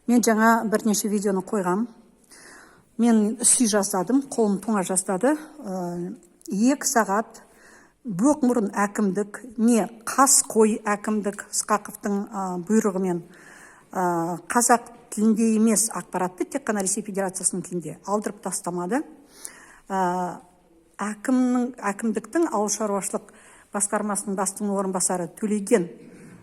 Мен жаңа бірнеше видеоны қойғам. Мен сүй жасадым, қолым тоңа жастады. 2 сағат Боқмұрын әкімдік, не Қасқой әкімдік Ысқақовтың бұйрығымен қазақ тілінде емес ақпаратты тек қана Ресей Федерациясының тілінде алдырып тастамады. Әкімдіктің ауыл шаруашылық басқармасының бастығының орынбасары Төлеген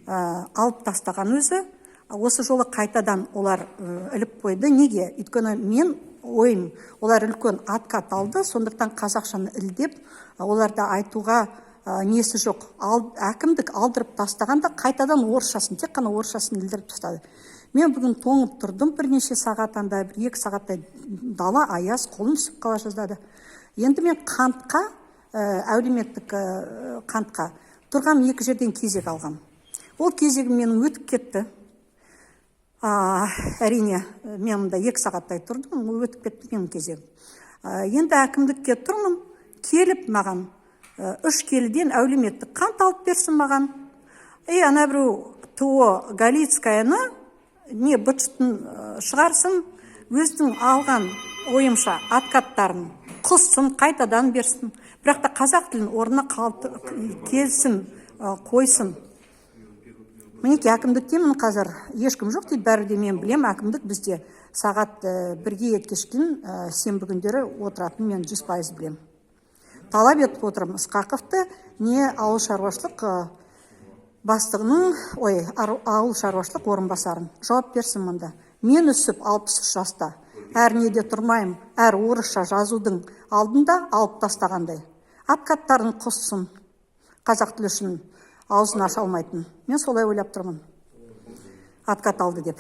алып тастаған өзі. Осы жолы қайтадан олар іліп қойды. Неге? Өйткені мен ойым, олар үлкен откат алды, сондықтан қазақшаны ілдеп, оларда айтуға несі жоқ. Әкімдік алдырып тастағанда қайтадан орысшасын, тек қана орысшасын ілдіріп тастады. Мен бүгін тоңып тұрдым, бірнеше сағаттанда, 2 сағаттай дала аяз, қолым үсіп қала жаздады. Енді мен қантқа, әлеуметтік қантқа тұрғам 2 жерден кезек алғам. Ол кезегім менің өтіп кетті. Әрине, мен мұнда 2 сағаттай тұрдым, өтіп кетті менің кезегім. Енді әкімдікке тұрмын, келіп маған 3 келіден әлеуметтік қант алып берсін маған. Ана біреу ТО Галицкаяны не бытшытын шығарсын, өзінің алған ойымша откаттарын құссын, қайтадан берсін. Бірақ та қазақ тілін орнына келсін, қойсын. Мінеке, әкімдіктемін қазір ешкім жоқ дейді, бәрі де мен білем, әкімдік бізде сағат 1-ге кешкін сенбі күндері отыратын мен 100% білем. Талап етіп отырмын Ысқақовты, не ауыл шаруашылық бастығының, ауыл шаруашылық орынбасарын жауап берсін мұнда. Мен үсіп 63 жаста, әр неде тұрмайым, әр орысша жазудың алдында алып тастағандай. Откаттарын құссын, қазақ тілі үшін аузын аша алмайтын. Мен солай ойлап тұрмын. Откат алды деп.